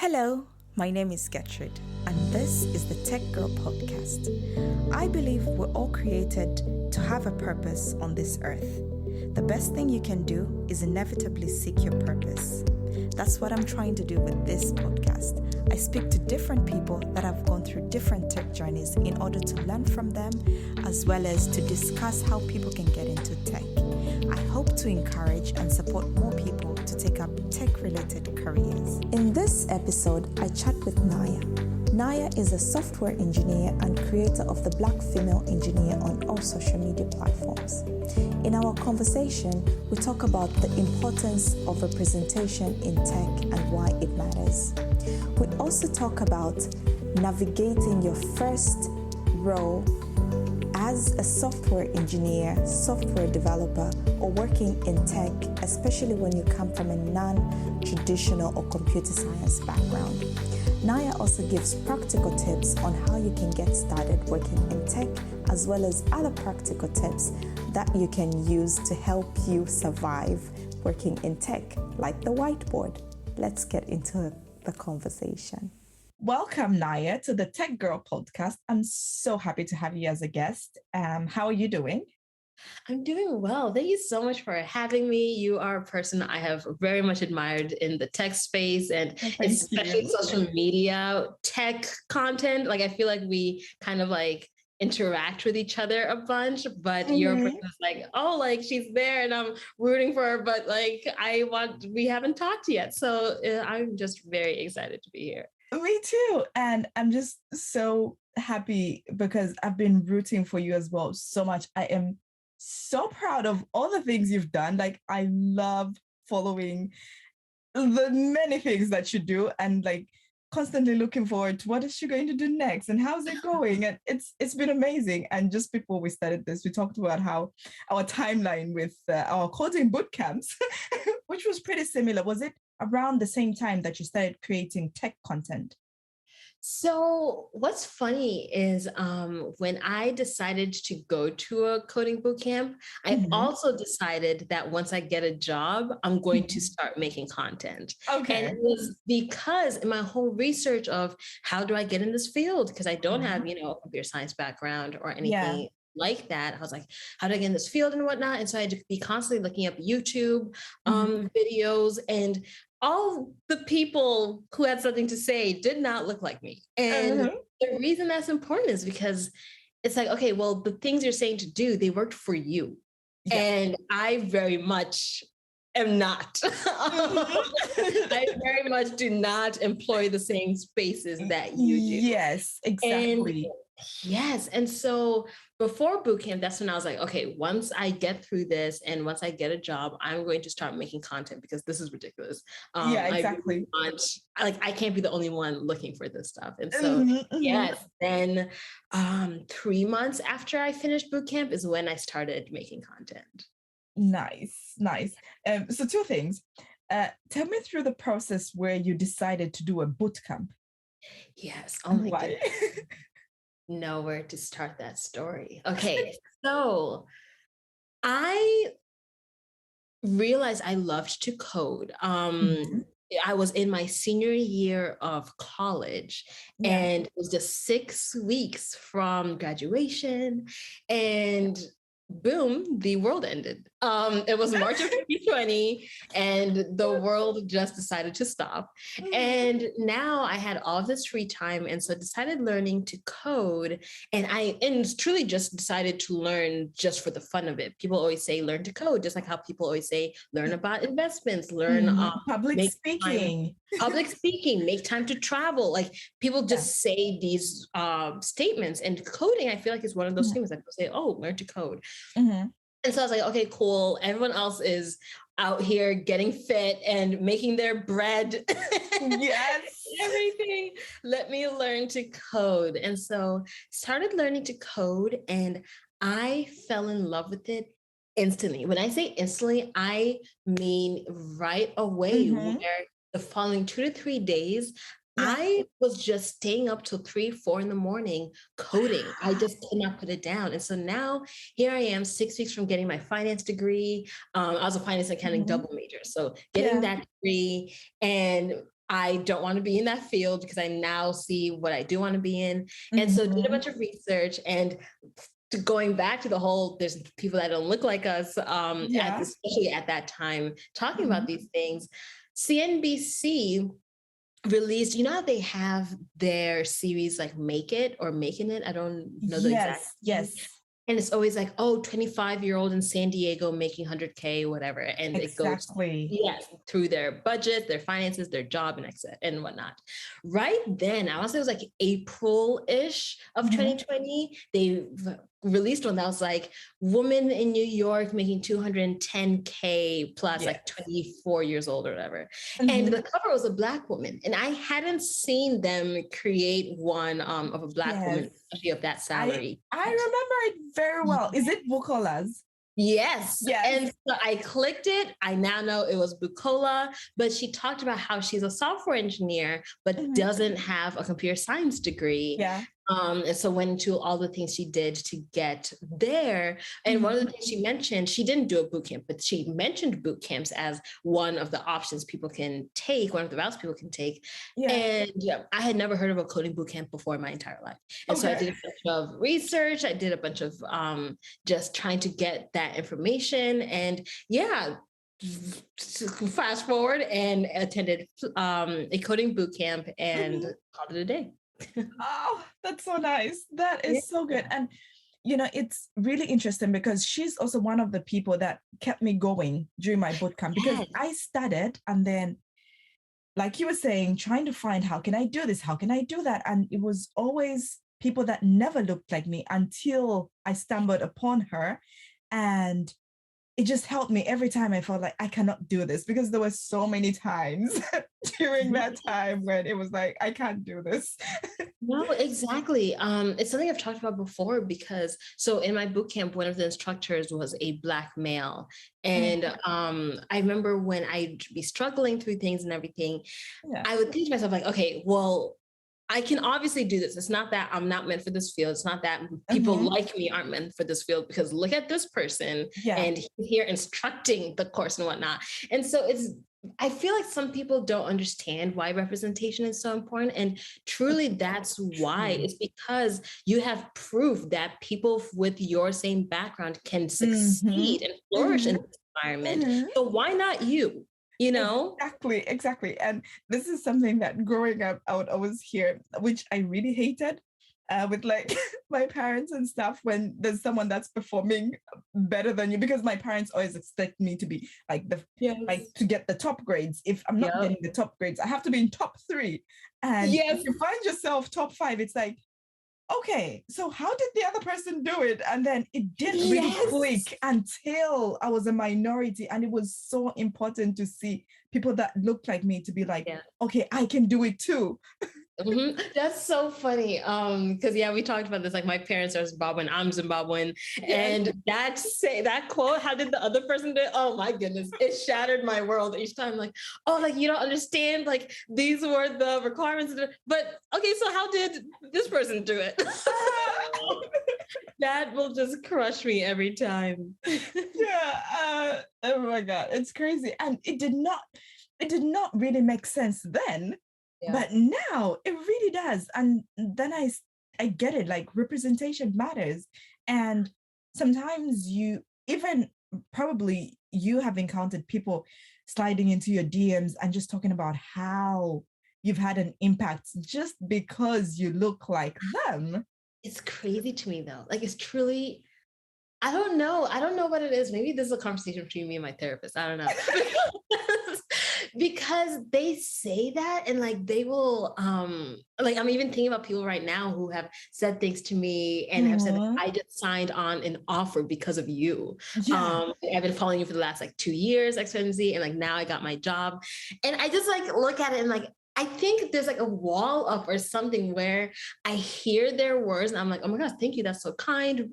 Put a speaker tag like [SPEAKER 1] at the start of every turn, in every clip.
[SPEAKER 1] Hello, my name is Gertrude, and this is the Tech Girl Podcast. I believe we're all created to have a purpose on this earth. The best thing you can do is inevitably seek your purpose. That's what I'm trying to do with this podcast. I speak to different people that have gone through different tech journeys in order to learn from them, as well as to discuss how people can get into tech. I hope to encourage and support more people to take up tech-related careers. In this episode, I chat with Naya. Naya is a software engineer and creator of the Black Female Engineer on all social media platforms. In our conversation, we talk about the importance of representation in tech and why it matters. We also talk about navigating your first role as a software engineer, software developer, or working in tech, especially when you come from a non-traditional or computer science background. Naya also gives practical tips on how you can get started working in tech, as well as other practical tips that you can use to help you survive working in tech, like the whiteboard. Let's get into the conversation. Welcome, Naya, to the Tech Girl Podcast. I'm so happy to have you as a guest. How are you doing?
[SPEAKER 2] I'm doing well. Thank you so much for having me. You are a person I have very much admired in the tech space and especially social media tech content. Like I feel like we kind of like interact with each other a bunch, but your person is like, oh, like she's there and I'm rooting for her, but like we haven't talked yet. So I'm just very excited to be here.
[SPEAKER 1] Me too. And I'm just so happy because I've been rooting for you as well so much. I am so proud of all the things you've done. Like I love following the many things that you do and like constantly looking forward to what is she going to do next and how's it going. And it's been amazing. And just before we started this, we talked about how our timeline with our coding boot camps, which was pretty similar. Was it around the same time that you started creating tech content?
[SPEAKER 2] So what's funny is when I decided to go to a coding bootcamp, I also decided that once I get a job, I'm going to start making content. Okay. And it was because in my whole research of how do I get in this field, because I don't have, a computer science background or anything like that. I was like, how do I get in this field and whatnot? And so I had to be constantly looking up YouTube videos, and all the people who had something to say did not look like me. And the reason that's important is because it's like, okay, well, the things you're saying to do, they worked for you. Yeah. And I very much am not. I very much do not employ the same spaces that you do.
[SPEAKER 1] Yes, exactly.
[SPEAKER 2] Yes. And so before bootcamp, that's when I was like, okay, once I get through this and once I get a job, I'm going to start making content because this is ridiculous.
[SPEAKER 1] Exactly.
[SPEAKER 2] I can't be the only one looking for this stuff. And so, yes, then 3 months after I finished bootcamp is when I started making content.
[SPEAKER 1] Nice. So 2 things. Tell me through the process where you decided to do a bootcamp.
[SPEAKER 2] Yes. Oh my goodness. Know where to start that story. Okay, so I realized I loved to code. I was in my senior year of college, and it was just 6 weeks from graduation, and boom, the world ended. It was March of 2020 and the world just decided to stop. And now I had all this free time. And so I decided learning to code, and truly just decided to learn just for the fun of it. People always say, learn to code, just like how people always say, learn about investments, learn
[SPEAKER 1] public speaking,
[SPEAKER 2] make time to travel. Like people just say these statements, and coding, I feel like is one of those things that people say, oh, learn to code. And so I was like, okay, cool. Everyone else is out here getting fit and making their bread.
[SPEAKER 1] Yes.
[SPEAKER 2] Everything. Let me learn to code. And so started learning to code, and I fell in love with it instantly. When I say instantly, I mean right away, where the following 2 to 3 days, I was just staying up till 3, 4 in the morning coding. I just could not put it down. And so now here I am 6 weeks from getting my finance degree. I was a finance and accounting double major. So getting that degree, and I don't want to be in that field because I now see what I do want to be in. And so did a
[SPEAKER 1] Mm-hmm.
[SPEAKER 2] bunch of research, and going back to the whole, there's people that don't look like us,
[SPEAKER 1] Yeah.
[SPEAKER 2] especially at that time, talking
[SPEAKER 1] Mm-hmm.
[SPEAKER 2] about these things. CNBC released, you know how they have their series like Make It or Making It? I don't know the exact
[SPEAKER 1] Yes,
[SPEAKER 2] name.
[SPEAKER 1] yes,
[SPEAKER 2] And it's always like, oh, 25-year-old in San Diego making 100K, whatever. And it goes,
[SPEAKER 1] exactly.
[SPEAKER 2] yes, through their budget, their finances, their job, and whatnot. Right then, I want to say it was like April-ish of
[SPEAKER 1] Mm-hmm.
[SPEAKER 2] 2020, they released one that was like, woman in New York making 210K plus,
[SPEAKER 1] Yeah.
[SPEAKER 2] like 24 years old or whatever. And
[SPEAKER 1] Mm-hmm.
[SPEAKER 2] the cover was a Black woman. And I hadn't seen them create one of a Black
[SPEAKER 1] Yes.
[SPEAKER 2] woman, especially of that
[SPEAKER 1] I
[SPEAKER 2] salary.
[SPEAKER 1] I remember it very well. Is it Bucola's?
[SPEAKER 2] Yes.
[SPEAKER 1] Yes.
[SPEAKER 2] And so I clicked it. I now know it was Bucola, but she talked about how she's a software engineer, but
[SPEAKER 1] Mm-hmm.
[SPEAKER 2] doesn't have a computer science degree.
[SPEAKER 1] Yeah.
[SPEAKER 2] And so went into all the things she did to get there. And one of the things she mentioned, she didn't do a boot camp, but she mentioned boot camps as one of the options people can take, one of the routes people can take.
[SPEAKER 1] Yeah.
[SPEAKER 2] And yeah, I had never heard of a coding boot camp before in my entire life. And so I
[SPEAKER 1] Okay.
[SPEAKER 2] did a bunch of research. I did a bunch of just trying to get that information. And yeah, fast forward and attended a coding boot camp and called it a day.
[SPEAKER 1] Oh, that's so nice. That
[SPEAKER 2] Yeah.
[SPEAKER 1] is so good. And it's really interesting because she's also one of the people that kept me going during my boot camp because
[SPEAKER 2] Yes.
[SPEAKER 1] I started and then, like you were saying, trying to find how can I do this? How can I do that? And it was always people that never looked like me until I stumbled upon her. And it just helped me every time. I felt like I cannot do this because there were so many times during that time when it was like, I can't do this.
[SPEAKER 2] No, exactly. It's something I've talked about before because so in my boot camp, one of the instructors was a Black male. And I remember when I'd be struggling through things and everything,
[SPEAKER 1] Yeah.
[SPEAKER 2] I would think to myself, like, okay, well, I can obviously do this. It's not that I'm not meant for this field. It's not that people like me aren't meant for this field because look at this person
[SPEAKER 1] Yeah.
[SPEAKER 2] and he's here instructing the course and whatnot. And so I feel like some people don't understand why representation is so important. And truly that's why. It's because you have proof that people with your same background can succeed and flourish in this environment. So why not you? You know?
[SPEAKER 1] Exactly. And this is something that growing up, I would always hear, which I really hated with like my parents and stuff when there's someone that's performing better than you, because my parents always expect me to be like like to get the top grades. If I'm not getting the top grades, I have to be in top 3. And if you find yourself top 5, it's like, okay, so how did the other person do it? And then it didn't really click until I was a minority. And it was so important to see people that looked like me to be like, okay, I can do it too.
[SPEAKER 2] That's so funny. Because we talked about this. Like my parents are Zimbabwean, I'm Zimbabwean, and that quote, "How did the other person do it?" Oh my goodness, it shattered my world each time. Like, oh, like you don't understand. Like these were the requirements, but okay, so how did this person do it? That will just crush me every time.
[SPEAKER 1] Oh my God, it's crazy, and it did not really make sense then. But now it really does. And then I get it, like representation matters. And sometimes probably you have encountered people sliding into your DMs and just talking about how you've had an impact just because you look like them.
[SPEAKER 2] It's crazy to me though. Like it's truly, I don't know. I don't know what it is. Maybe this is a conversation between me and my therapist. I don't know. Because they say that and like they will like I'm even thinking about people right now who have said things to me and have said I just signed on an offer because of you. I've been following you for the last like 2 years, XYZ, and like now I got my job. And I just like look at it and like I think there's like a wall up or something where I hear their words and I'm like, oh my gosh, thank you. That's so kind.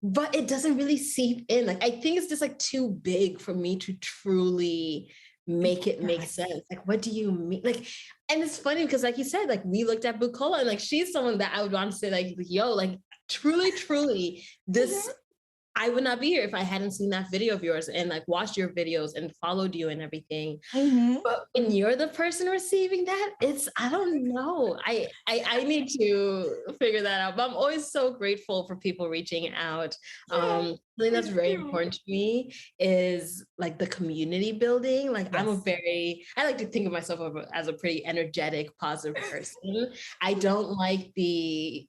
[SPEAKER 2] But it doesn't really seep in. Like, I think it's just like too big for me to truly make it make sense. Like, what do you mean? Like, and it's funny because like you said, like we looked at Bucola and like, she's someone that I would want to say like, yo, like truly, this, I would not be here if I hadn't seen that video of yours and like watched your videos and followed you and everything.
[SPEAKER 1] Mm-hmm.
[SPEAKER 2] But when you're the person receiving that, I don't know. I need to figure that out. But I'm always so grateful for people reaching out.
[SPEAKER 1] Yeah,
[SPEAKER 2] Something
[SPEAKER 1] me
[SPEAKER 2] that's very
[SPEAKER 1] too.
[SPEAKER 2] important to me is like the community building. Like
[SPEAKER 1] Yes.
[SPEAKER 2] I like to think of myself as a pretty energetic, positive person. I don't like this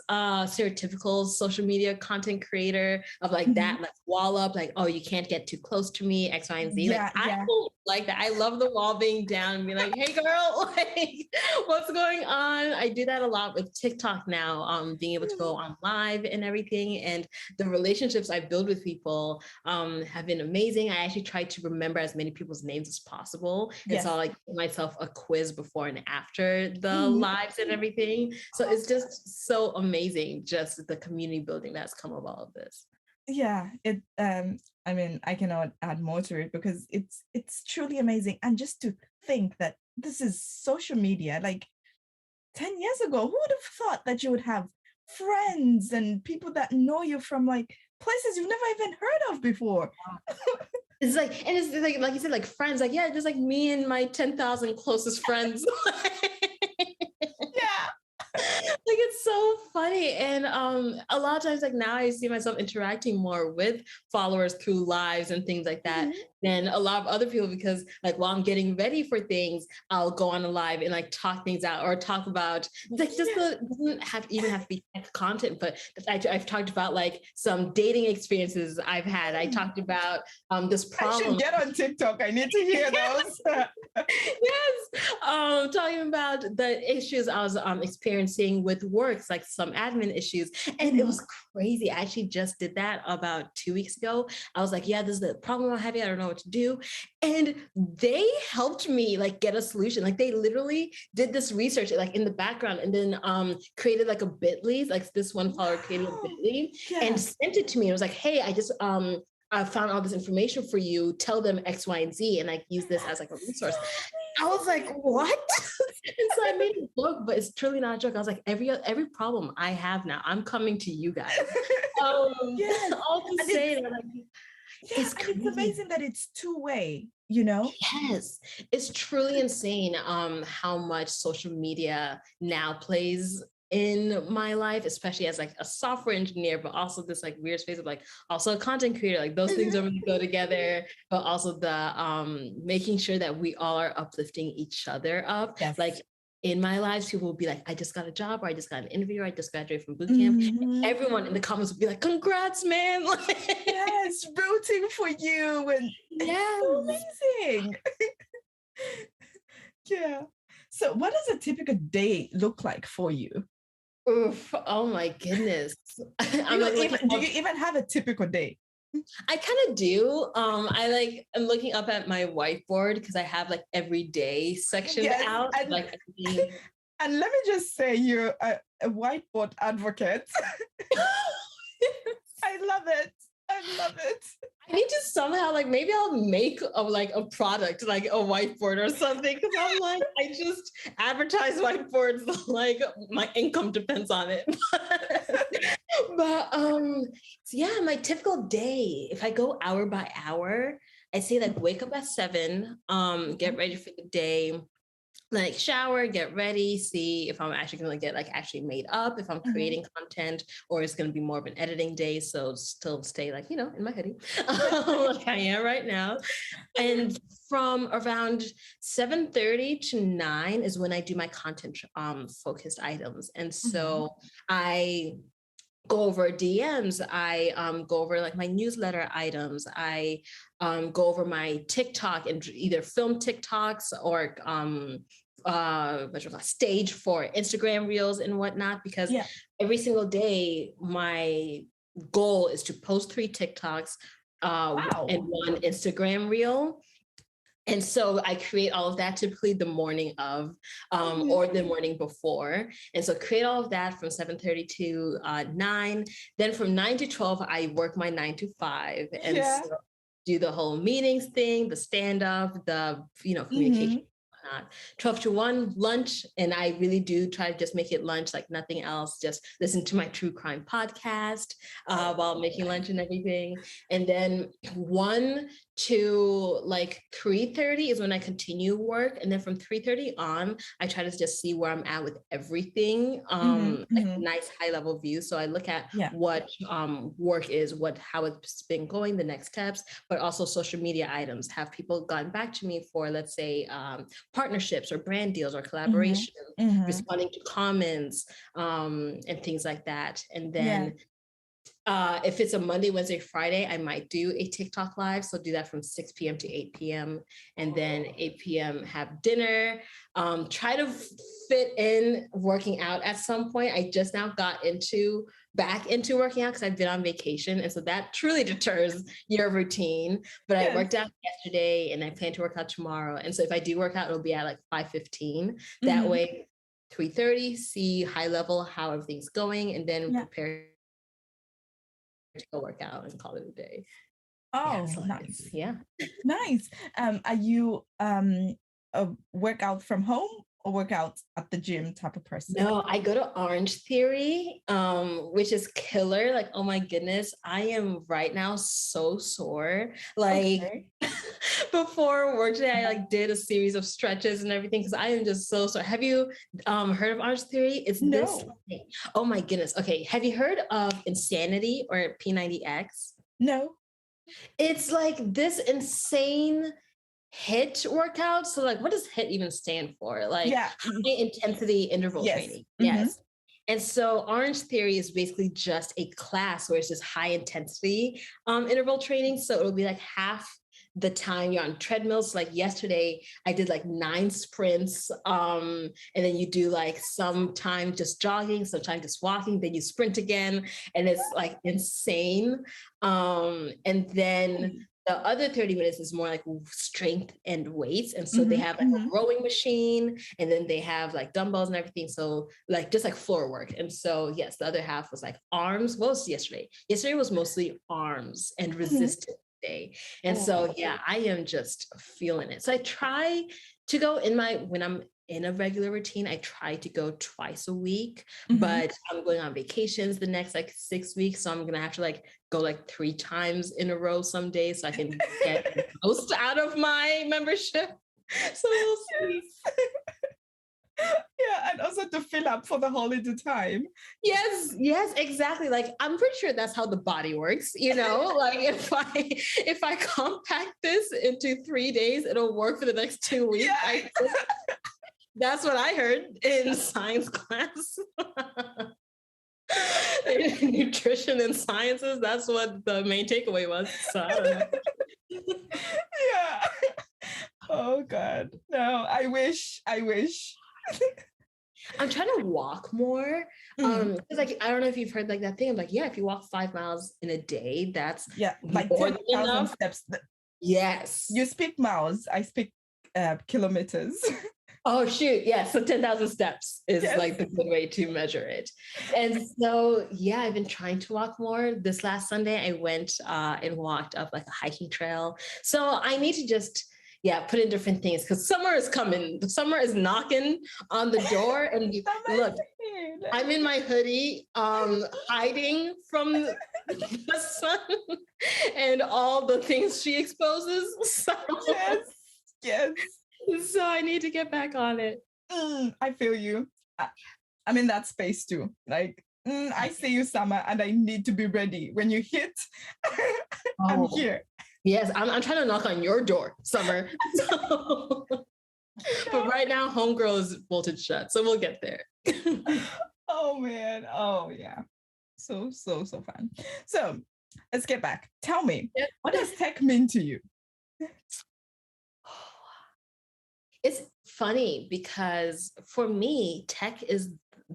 [SPEAKER 2] stereotypical social media content creator of like
[SPEAKER 1] Mm-hmm.
[SPEAKER 2] that like wall up, like, oh, you can't get too close to me, X, Y, and Z. Like,
[SPEAKER 1] Yeah,
[SPEAKER 2] I
[SPEAKER 1] yeah.
[SPEAKER 2] don't like that. I love the wall being down and be like, hey girl, like what's going on? I do that a lot with TikTok now, being able to go on live and everything. And the relationships I build with people have been amazing. I actually try to remember as many people's names as possible. And so
[SPEAKER 1] Yes.
[SPEAKER 2] I'll like give myself a quiz before and after the
[SPEAKER 1] Mm-hmm.
[SPEAKER 2] lives and everything. So it's just so amazing, just the community building that's come of all of this.
[SPEAKER 1] Yeah, I mean, I cannot add more to it because it's truly amazing. And just to think that this is social media, like 10 years ago, who would have thought that you would have friends and people that know you from like places you've never even heard of before?
[SPEAKER 2] It's like, and it's like you said, like friends, like, yeah, just like me and my 10,000 closest friends.
[SPEAKER 1] Yeah.
[SPEAKER 2] Like it's so funny. And a lot of times like now I see myself interacting more with followers through lives and things like that
[SPEAKER 1] Mhm.
[SPEAKER 2] than a lot of other people, because like while I'm getting ready for things, I'll go on a live and like talk things out or talk about like just
[SPEAKER 1] Yeah.
[SPEAKER 2] the doesn't have to be tech content, but I've talked about like some dating experiences I've had. I talked about this
[SPEAKER 1] I should
[SPEAKER 2] problem.
[SPEAKER 1] get on TikTok. I need to hear those.
[SPEAKER 2] Yes, talking about the issues I was experiencing with works, like some admin issues, and it
[SPEAKER 1] Mhm.
[SPEAKER 2] was crazy. I actually just did that about 2 weeks ago. I was like, "Yeah, this is the problem I'm having. I don't know what to do," and they helped me like get a solution. Like they literally did this research like in the background, and then created like a Bitly. Like this one follower created a
[SPEAKER 1] Wow.
[SPEAKER 2] Bitly and
[SPEAKER 1] Yeah.
[SPEAKER 2] sent it to me. It was like, "Hey, I found all this information for you. Tell them X, Y, and Z, and like use this as like a
[SPEAKER 1] That's
[SPEAKER 2] resource." I was like,
[SPEAKER 1] so
[SPEAKER 2] "What?" And so I made a joke, but it's truly not a joke. I was like, every problem I have now, I'm coming to you guys.
[SPEAKER 1] Yes.
[SPEAKER 2] All to
[SPEAKER 1] And
[SPEAKER 2] say
[SPEAKER 1] it's
[SPEAKER 2] that like
[SPEAKER 1] yeah,
[SPEAKER 2] it's
[SPEAKER 1] and it's
[SPEAKER 2] crazy.
[SPEAKER 1] amazing that it's two-way, you know?
[SPEAKER 2] Yes, it's truly insane how much social media now plays in my life, especially as like a software engineer, but also this like weird space of like also a content creator. Like those things don't really go together, but also the making sure that we all are uplifting each other up.
[SPEAKER 1] Yes.
[SPEAKER 2] Like in my lives, people will be like, I just got a job, or I just got an interview, or I just graduated from boot camp.
[SPEAKER 1] Mhm.
[SPEAKER 2] Everyone in the comments will be like, congrats, man.
[SPEAKER 1] Yes, rooting for you, and it's
[SPEAKER 2] Yes.
[SPEAKER 1] so amazing. Yeah. So what does a typical day look like for you?
[SPEAKER 2] Oof, oh my goodness.
[SPEAKER 1] Do
[SPEAKER 2] I'm
[SPEAKER 1] you
[SPEAKER 2] like looking
[SPEAKER 1] even do
[SPEAKER 2] up.
[SPEAKER 1] you even have a typical day?
[SPEAKER 2] I kind of do. I'm looking up at my whiteboard because I have like everyday sectioned
[SPEAKER 1] Yes,
[SPEAKER 2] out. Like everything.
[SPEAKER 1] and let me just say you're a whiteboard advocate. I love it. I love it.
[SPEAKER 2] I need to somehow like maybe I'll make a product like a whiteboard or something, because I'm like I just advertise whiteboards like my income depends on it. But so yeah, my typical day, if I go hour by hour, I say like wake up at 7, get ready for the day, like shower, get ready, see if I'm actually going to get like actually made up, if I'm
[SPEAKER 1] Mhm.
[SPEAKER 2] creating content, or it's going to be more of an editing day. So still stay like, in my hoodie, like I am right now. And from around 7:30 to 9 is when I do my content focused items. And
[SPEAKER 1] Mhm.
[SPEAKER 2] so I go over DMs. I go over like my newsletter items. I go over my TikTok and either film TikToks or stage for Instagram reels and whatnot, because
[SPEAKER 1] Yeah.
[SPEAKER 2] every single day my goal is to post 3 TikToks and
[SPEAKER 1] Wow.
[SPEAKER 2] 1 Instagram reel. And so I create all of that typically the morning of
[SPEAKER 1] Mhm.
[SPEAKER 2] or the morning before. And so create all of that from 7:30 to 9. Then from 9 to 12, I work my 9 to 5. And
[SPEAKER 1] Yeah.
[SPEAKER 2] so do the whole meetings thing, the stand up, the communication
[SPEAKER 1] Mhm.
[SPEAKER 2] whatnot. 12 to 1 lunch, and I really do try to just make it lunch like nothing else, just listen to my true crime podcast while making lunch and everything. And then 1 to like 3:30 is when I continue work, and then from 3:30 on I try to just see where I'm at with everything, like a nice high level view. So I look at what work is, how it's been going, the next steps, but also social media items. Have people gotten back to me for, let's say, partnerships or brand deals or collaboration, responding to comments, and things like that. And then if it's a Monday, Wednesday, Friday, I might do a TikTok live. So do that from 6 p.m. to 8 p.m. And then 8 p.m. have dinner. Try to fit in working out at some point. I just now got back into working out because I've been on vacation. And so that truly deters your routine. But I worked out yesterday and I plan to work out tomorrow. And so if I do work out, it'll be at like 5:15. That way, 3:30, see high level how everything's going, and then prepare to go work out and call it a day.
[SPEAKER 1] Oh, nice.
[SPEAKER 2] Yeah.
[SPEAKER 1] Nice. Are you a workout from home or workout at the gym type of person?
[SPEAKER 2] No, I go to Orange Theory, which is killer. Like, oh my goodness, I am right now so sore. Like before work today, I like did a series of stretches and everything because I am just so sore. Have you heard of Orange Theory? It's this. Oh my goodness. Okay. Have you heard of Insanity or P90X?
[SPEAKER 1] No.
[SPEAKER 2] It's like this insane HIIT workout. So like, what does HIIT even stand for? Like high intensity interval training. Yes. And so Orange Theory is basically just a class where it's just high intensity interval training. So it'll be like half the time you're on treadmills. Like yesterday, I did like 9 sprints. And then you do like some time just jogging, some time just walking, then you sprint again. And it's like insane. And then the other 30 minutes is more like strength and weights. And so they have like a rowing machine, and then they have like dumbbells and everything. So like just like floor work. And so, yes, the other half was like arms. What was yesterday? Yesterday was mostly arms and resistance day. And so, yeah, I am just feeling it. So I try to go when I'm in a regular routine, I try to go twice a week, but I'm going on vacations the next like 6 weeks. So I'm going to have to like go like 3 times in a row some days so I can get the most out of my membership. So we'll see.
[SPEAKER 1] Yeah, and also to fill up for the holiday time.
[SPEAKER 2] Yes, exactly. Like I'm pretty sure that's how the body works, you know? Like if I compact this into 3 days, it'll work for the next 2 weeks. Yeah. That's what I heard in science class. In nutrition and sciences, that's what the main takeaway was. So I don't know.
[SPEAKER 1] Yeah. Oh God. No, I wish. I'm
[SPEAKER 2] trying to walk more. Because like I don't know if you've heard like that thing. I'm like, yeah, if you walk 5 miles in a day, that's
[SPEAKER 1] like 10,000 steps.
[SPEAKER 2] Yes.
[SPEAKER 1] You speak miles. I speak kilometers.
[SPEAKER 2] Oh shoot. Yeah. So 10,000 steps is like the good way to measure it. And so, yeah, I've been trying to walk more. This last Sunday, I went and walked up like a hiking trail. So I need to just, put in different things because summer is coming. The summer is knocking on the door. And look, I'm in my hoodie, hiding from the sun and all the things she exposes. So.
[SPEAKER 1] Yes.
[SPEAKER 2] So I need to get back on it.
[SPEAKER 1] I feel you. I'm in that space too. Like, I see you, Summer, and I need to be ready. When you hit, I'm here.
[SPEAKER 2] Yes, I'm trying to knock on your door, Summer. So, but right now, homegirl is bolted shut. So we'll get there.
[SPEAKER 1] Oh, man. Oh, yeah. So fun. So let's get back. Tell me, what does tech mean to you?
[SPEAKER 2] It's funny because for me, tech is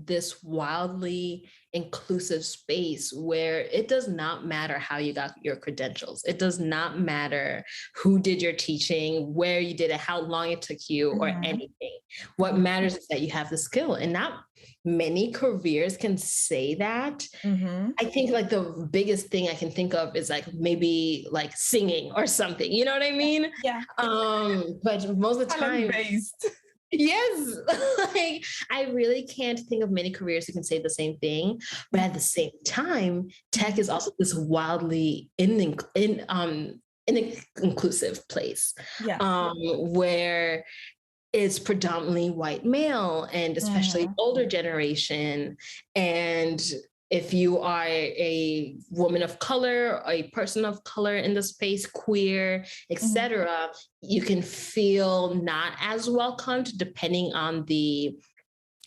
[SPEAKER 2] this wildly inclusive space where it does not matter how you got your credentials. It does not matter who did your teaching, where you did it, how long it took you, or anything. What matters is that you have the skill, and not many careers can say that. I think like the biggest thing I can think of is like maybe like singing or something. You know what I mean?
[SPEAKER 1] Yeah.
[SPEAKER 2] But most of the time,
[SPEAKER 1] based.
[SPEAKER 2] yes, like I really can't think of many careers who can say the same thing. But at the same time, tech is also this wildly inclusive place, where it's predominantly white male, and especially older generation. And if you are a woman of color, a person of color in the space, queer, etc., you can feel not as welcomed depending on the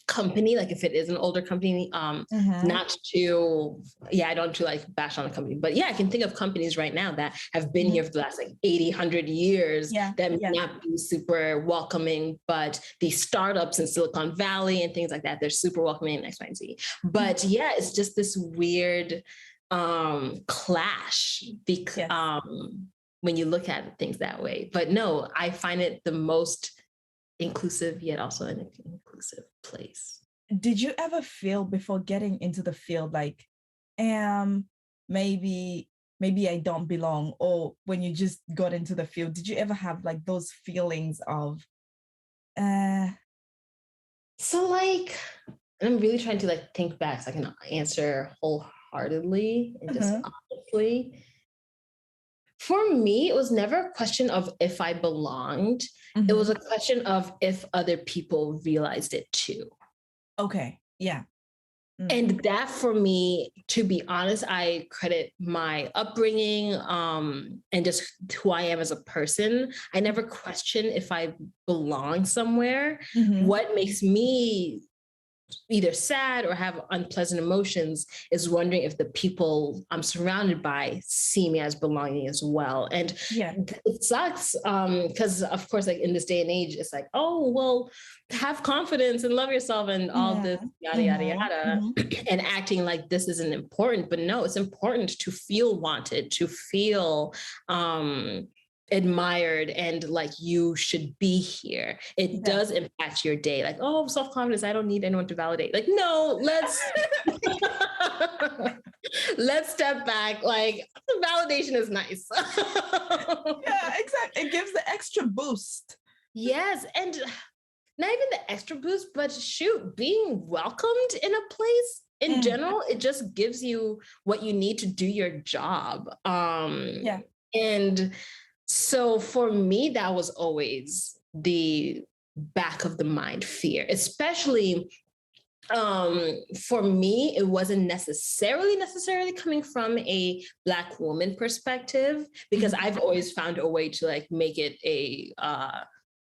[SPEAKER 2] company. Like if it is an older company, not to, I don't to like bash on a company, but I can think of companies right now that have been here for the last like 80, 100 years that may not be super welcoming, but these startups in Silicon Valley and things like that, they're super welcoming in X, Y, and Z. But it's just this weird clash because when you look at things that way. But no, I find it the most inclusive yet also an inclusive place.
[SPEAKER 1] Did you ever feel before getting into the field like maybe I don't belong? Or when you just got into the field, did you ever have like those feelings of
[SPEAKER 2] so like, and I'm really trying to like think back so I can answer wholeheartedly and just honestly. For me, it was never a question of if I belonged. It was a question of if other people realized it too.
[SPEAKER 1] Okay. Yeah.
[SPEAKER 2] And that for me, to be honest, I credit my upbringing and just who I am as a person. I never question if I belong somewhere. What makes me either sad or have unpleasant emotions is wondering if the people I'm surrounded by see me as belonging as well. And it sucks because of course, like in this day and age, it's like, oh, well, have confidence and love yourself and all this yada, yada, yada, and acting like this isn't important. But no, it's important to feel wanted, to feel admired, and like you should be here. It does impact your day. Like, oh, self-confidence, I don't need anyone to validate. Like, no, let's let's step back. Like, validation is nice.
[SPEAKER 1] Yeah, exactly. It gives the extra boost.
[SPEAKER 2] Yes. And not even the extra boost, but shoot, being welcomed in a place in general, it just gives you what you need to do your job. And so for me, that was always the back of the mind fear, especially for me, it wasn't necessarily coming from a Black woman perspective, because I've always found a way to like make it a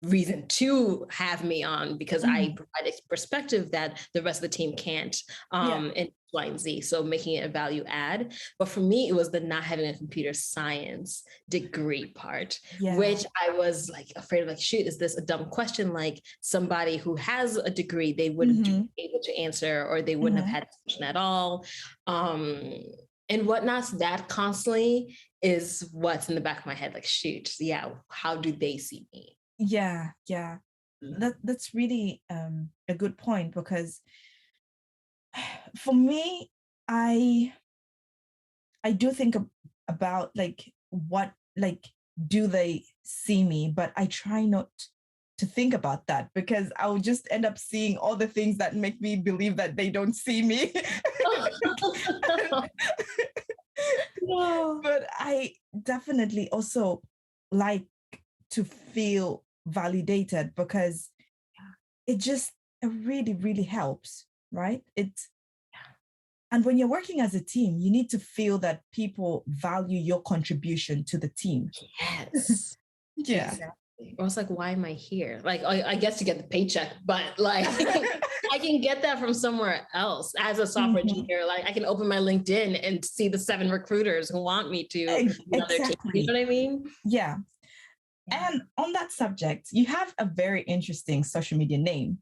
[SPEAKER 2] reason to have me on, because I provide a perspective that the rest of the team can't in Y and Z. So making it a value add. But for me, it was the not having a computer science degree part, which I was like afraid of, like, shoot, is this a dumb question? Like somebody who has a degree, they wouldn't be able to answer, or they wouldn't have had this question at all. And whatnot. So that constantly is what's in the back of my head. Like, shoot, how do they see me?
[SPEAKER 1] Yeah. That's really a good point, because for me, I do think about like what, like, do they see me? But I try not to think about that, because I will just end up seeing all the things that make me believe that they don't see me. But I definitely also like to feel validated, because it really, really helps, right? And when you're working as a team, you need to feel that people value your contribution to the team.
[SPEAKER 2] Yes. Exactly. I was like, why am I here? Like, I guess to get the paycheck, but like, I can get that from somewhere else as a software engineer. Like, I can open my LinkedIn and see the 7 recruiters who want me to another team. You know what I mean?
[SPEAKER 1] Yeah. And on that subject, you have a very interesting social media name.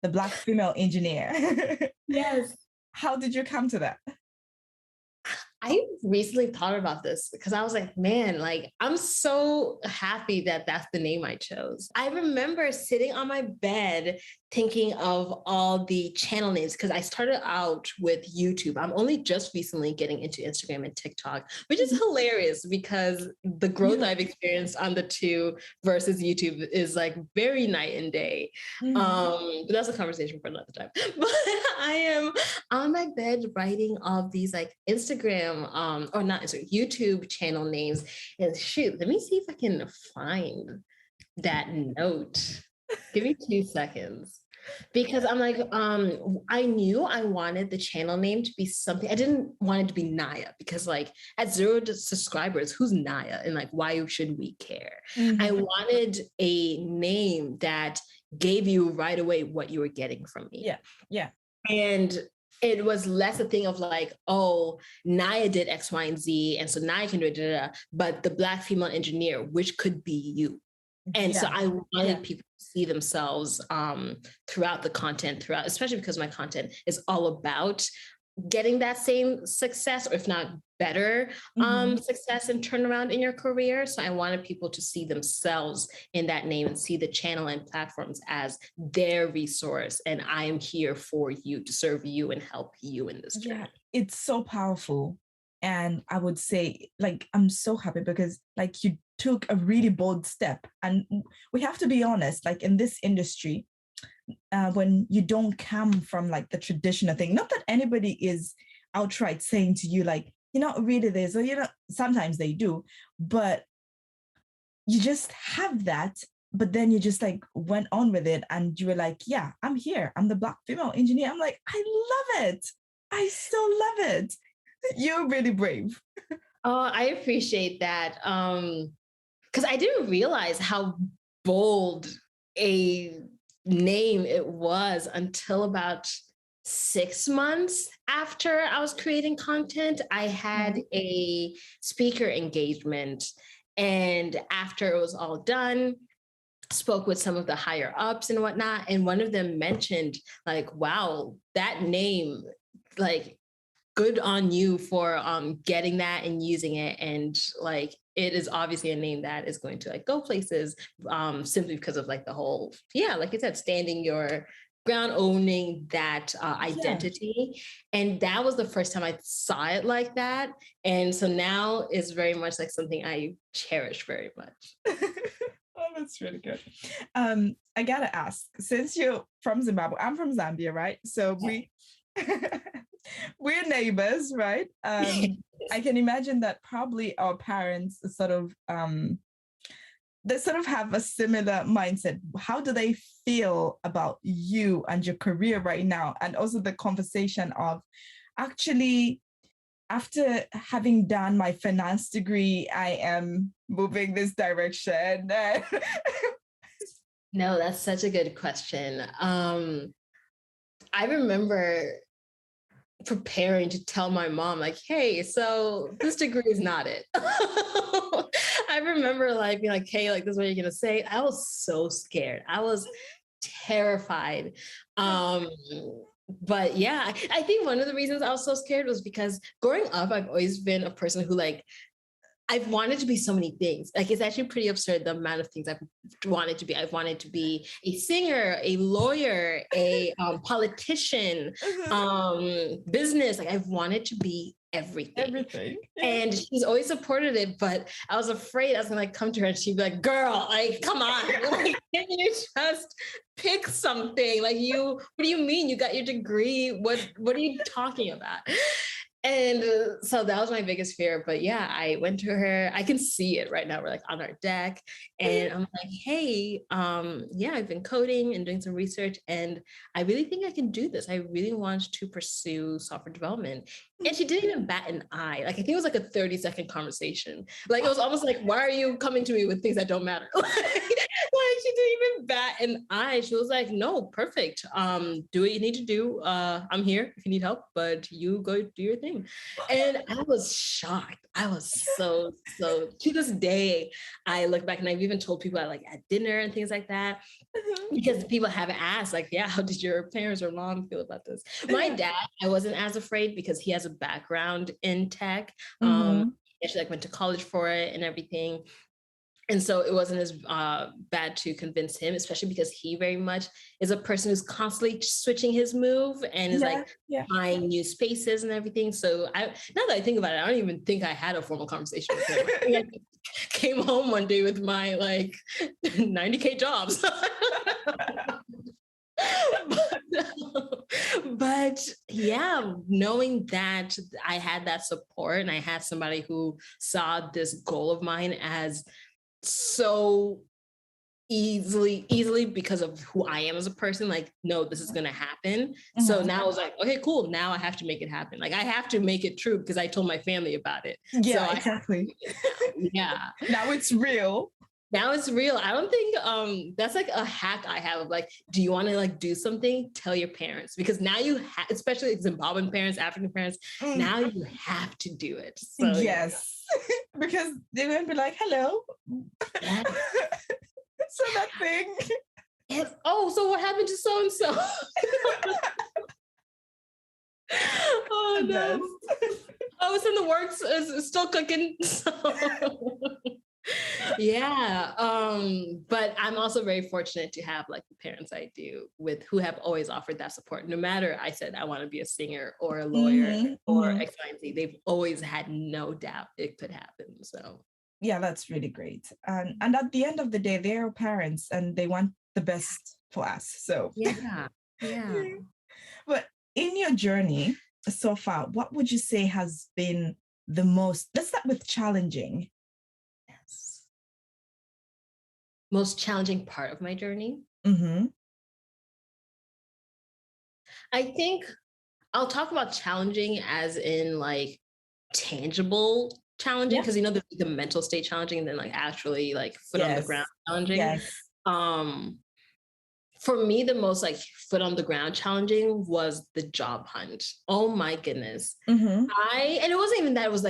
[SPEAKER 1] the Black female engineer.
[SPEAKER 2] Yes.
[SPEAKER 1] How did you come to that?
[SPEAKER 2] I recently thought about this because I was like, man, like I'm so happy that that's the name I chose. I remember sitting on my bed thinking of all the channel names because I started out with YouTube. I'm only just recently getting into Instagram and TikTok, which is hilarious because the growth I've experienced on the two versus YouTube is like very night and day. But that's a conversation for another time. But I am on my bed writing all these like Instagram or not Instagram, YouTube channel names. And shoot, let me see if I can find that note. Give me 2 seconds. Because I'm like, I knew I wanted the channel name to be something. I didn't want it to be Naya because, like, at 0 subscribers, who's Naya and like, why should we care? I wanted a name that gave you right away what you were getting from me.
[SPEAKER 1] Yeah.
[SPEAKER 2] And it was less a thing of like, oh, Naya did X, Y, and Z, and so Naya can do it, but the Black female engineer, which could be you. And so I wanted people to see themselves throughout the content, especially because my content is all about getting that same success, or if not better, success and turnaround in your career. So I wanted people to see themselves in that name and see the channel and platforms as their resource. And I am here for you to serve you and help you in this journey.
[SPEAKER 1] Yeah, it's so powerful. And I would say, like, I'm so happy because, like, you took a really bold step. And we have to be honest, like, in this industry, when you don't come from, like, the traditional thing, not that anybody is outright saying to you, like, you're not really this, or, you know, sometimes they do, but you just have that. But then you just, like, went on with it and you were like, yeah, I'm here. I'm the Black female engineer. I'm like, I love it. I so love it. You're really brave.
[SPEAKER 2] Oh, I appreciate that. Because I didn't realize how bold a name it was until about 6 months after I was creating content. I had a speaker engagement, and after it was all done, spoke with some of the higher ups and whatnot, and one of them mentioned, like, wow, that name, like, good on you for getting that and using it. And like, it is obviously a name that is going to like go places simply because of like the whole, like you said, standing your ground, owning that identity. And that was the first time I saw it like that. And so now it's very much like something I cherish very much.
[SPEAKER 1] Oh, that's really good. I gotta ask, since you're from Zimbabwe, I'm from Zambia, right? So we're neighbors, right? I can imagine that probably our parents sort of they sort of have a similar mindset. How do they feel about you and your career right now? And also the conversation of, actually, after having done my finance degree, I am moving this direction.
[SPEAKER 2] No, that's such a good question. I remember preparing to tell my mom, like, hey, so this degree is not it. I remember like being like, hey, like, this is what you're gonna say. I was so scared. I was terrified. But yeah, I think one of the reasons I was so scared was because growing up, I've always been a person who, like, I've wanted to be so many things. Like, it's actually pretty absurd the amount of things I've wanted to be. I've wanted to be a singer, a lawyer, a politician, business. Like, I've wanted to be everything. And she's always supported it, but I was afraid I was gonna like come to her and she'd be like, girl, like, come on, like, can you just pick something? Like, what do you mean you got your degree? What are you talking about? And so that was my biggest fear. But yeah, I went to her. I can see it right now. We're like on our deck. And I'm like, hey, I've been coding and doing some research. And I really think I can do this. I really want to pursue software development. And she didn't even bat an eye. Like, I think it was like a 30-second conversation. Like, it was almost like, why are you coming to me with things that don't matter? she didn't even bat an eye. She was like, no, perfect. Do what you need to do. I'm here if you need help, but you go do your thing. And I was shocked. I was so to this day, I look back and I've even told people at dinner and things like that. Because people have asked, like, yeah, how did your parents or mom feel about this? My dad, I wasn't as afraid because he has a background in tech. He actually went to college for it and everything. And so it wasn't as bad to convince him, especially because he very much is a person who's constantly switching his move and is trying new spaces and everything. So now that I think about it, I don't even think I had a formal conversation with him. I came home one day with my 90K jobs. but yeah, knowing that I had that support and I had somebody who saw this goal of mine as so easily because of who I am as a person, no, this is gonna happen. So now I was like, okay, cool, now I have to make it happen. I have to make it true because I told my family about it.
[SPEAKER 1] Yeah, so exactly.
[SPEAKER 2] Yeah.
[SPEAKER 1] Now it's real.
[SPEAKER 2] Now it's real. I don't think that's a hack I have of do you want to do something? Tell your parents, because now you especially Zimbabwean parents, African parents, now you have to do it. So,
[SPEAKER 1] yes, because they're going to be like, hello. Yes. So that thing.
[SPEAKER 2] Yes. Oh, so what happened to so and so? Oh no! Oh, it's in the works. It's still cooking. So. Yeah. But I'm also very fortunate to have the parents I do who have always offered that support. No matter I said I want to be a singer or a lawyer or X, Y, and Z, they've always had no doubt it could happen. So
[SPEAKER 1] yeah, that's really great. And at the end of the day, they're our parents and they want the best for us. So
[SPEAKER 2] yeah.
[SPEAKER 1] But in your journey so far, what would you say has been the most, let's start with challenging.
[SPEAKER 2] Yes. Most challenging part of my journey? I think I'll talk about challenging as in tangible challenging, because there's the mental state challenging and then actually foot on the ground challenging.
[SPEAKER 1] Yes.
[SPEAKER 2] For me, the most foot on the ground challenging was the job hunt. Oh my goodness. And it wasn't even that, it was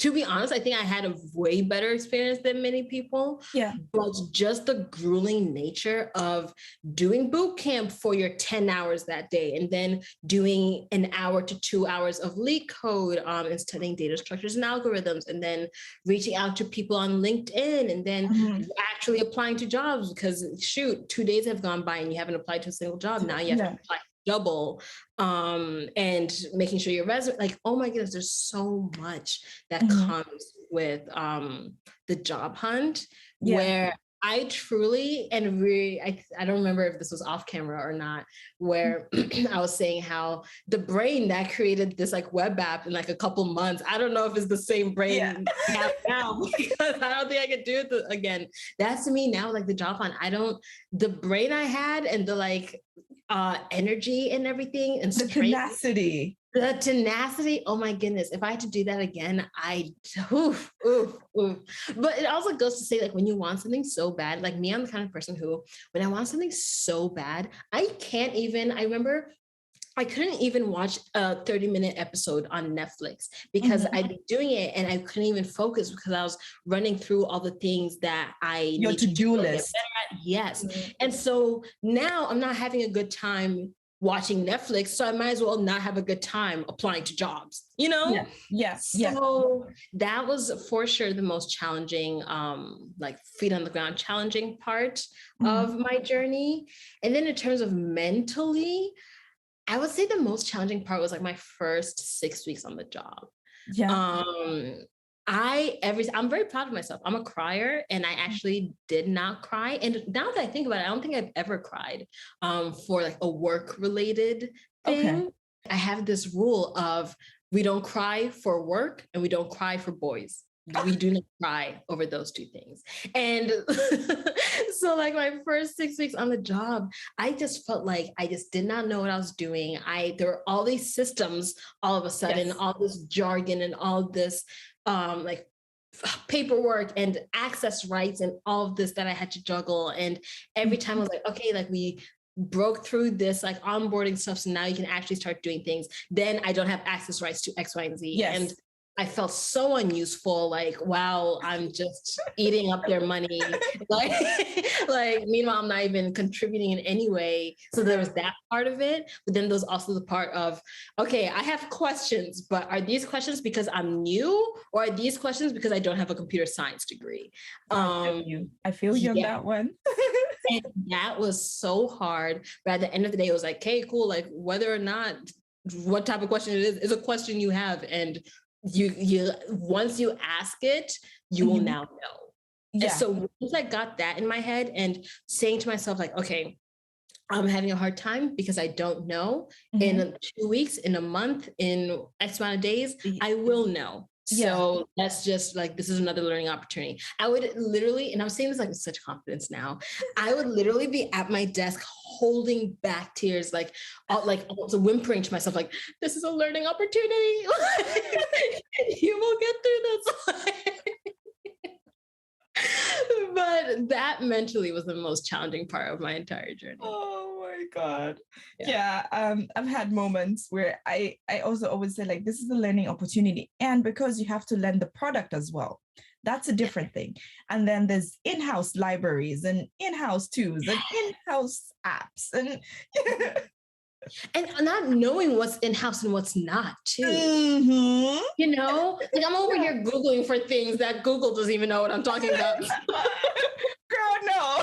[SPEAKER 2] to be honest, I think I had a way better experience than many people.
[SPEAKER 1] Yeah.
[SPEAKER 2] But just the grueling nature of doing boot camp for your 10 hours that day, and then doing an hour to 2 hours of leak code and studying data structures and algorithms, and then reaching out to people on LinkedIn, and then actually applying to jobs, because shoot, 2 days have gone by and you haven't applied to a single job. Now you have to apply double, and making sure your resume, oh my goodness, there's so much that comes with the job hunt, where I truly and really, I don't remember if this was off camera or not, where I was saying how the brain that created this web app in a couple months, I don't know if it's the same brain I have now, because I don't think I could do it again. That's to me now, the job hunt, the brain I had and the energy and everything, and
[SPEAKER 1] the tenacity.
[SPEAKER 2] The tenacity, oh my goodness. If I had to do that again, oof. But it also goes to say, when you want something so bad, me, I'm the kind of person who, when I want something so bad, I remember I couldn't even watch a 30-minute episode on Netflix because I'd be doing it and I couldn't even focus because I was running through all the things that I
[SPEAKER 1] your
[SPEAKER 2] need
[SPEAKER 1] to-do
[SPEAKER 2] to
[SPEAKER 1] list.
[SPEAKER 2] Yes. And so now I'm not having a good time watching Netflix, so I might as well not have a good time applying to jobs, So that was for sure the most challenging, feet on the ground challenging part of my journey. And then in terms of mentally, I would say the most challenging part was my first 6 weeks on the job. I'm very proud of myself. I'm a crier, and I actually did not cry. And now that I think about it, I don't think I've ever cried for a work related thing. Okay. I have this rule of we don't cry for work and we don't cry for boys. We do not cry over those two things. And so my first 6 weeks on the job, I just felt I just did not know what I was doing. There were all these systems all of a sudden, all this jargon and all this paperwork and access rights and all of this that I had to juggle. And every time I was like, okay, like we broke through this like onboarding stuff. So now you can actually start doing things. Then I don't have access rights to X, Y, and Z.
[SPEAKER 1] Yes.
[SPEAKER 2] And I felt so unuseful. Like, wow, I'm just eating up their money. Like, meanwhile, I'm not even contributing in any way. So there was that part of it. But then there's also the part of, okay, I have questions, but are these questions because I'm new, or are these questions because I don't have a computer science degree?
[SPEAKER 1] I feel you on that one.
[SPEAKER 2] And that was so hard. But at the end of the day, it was like, okay, cool. Like whether or not what type of question it is a question you have. And you once you ask it, you will now know. Yeah. And so once I got that in my head and saying to myself, like, okay, I'm having a hard time because I don't know. In 2 weeks, in a month, in X amount of days, I will know. So that's just like, this is another learning opportunity. I would literally, and I'm saying this like with such confidence now, I would literally be at my desk holding back tears, like also whimpering to myself, like, this is a learning opportunity. You will get through this. But that mentally was the most challenging part of my entire journey.
[SPEAKER 1] Oh my God. Yeah. I've had moments where I also always say like, this is a learning opportunity. And because you have to learn the product as well, that's a different thing. And then there's in-house libraries and in-house tools and in-house apps and
[SPEAKER 2] and not knowing what's in-house and what's not too. You know, like I'm over here Googling for things that Google doesn't even know what I'm talking about.
[SPEAKER 1] Girl, no.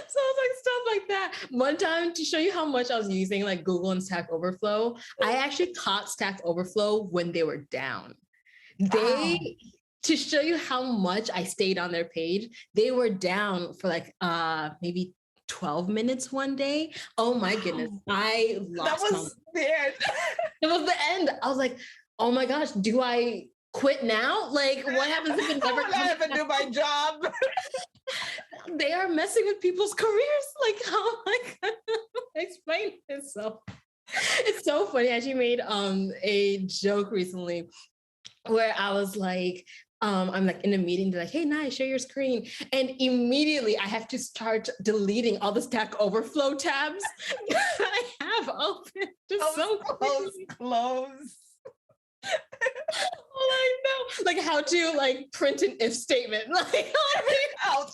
[SPEAKER 2] So it's like stuff like that. One time, to show you how much I was using like Google and Stack Overflow, I actually caught Stack Overflow when they were down. To show you how much I stayed on their page, they were down for like maybe 12 minutes one day. Oh my goodness. I lost.
[SPEAKER 1] That was the end.
[SPEAKER 2] It was the end. I was like, oh my gosh, do I quit now? Like, what happens if it never comes?
[SPEAKER 1] I never do my job.
[SPEAKER 2] They are messing with people's careers. Like, how am I gonna explain this? So it's so funny. I actually made a joke recently where I was like, I'm like in a meeting, they're like, hey, Naya, share your screen. And immediately I have to start deleting all the Stack Overflow tabs that I have open. Just so
[SPEAKER 1] close.
[SPEAKER 2] I know, like how to like print an if statement, like
[SPEAKER 1] out.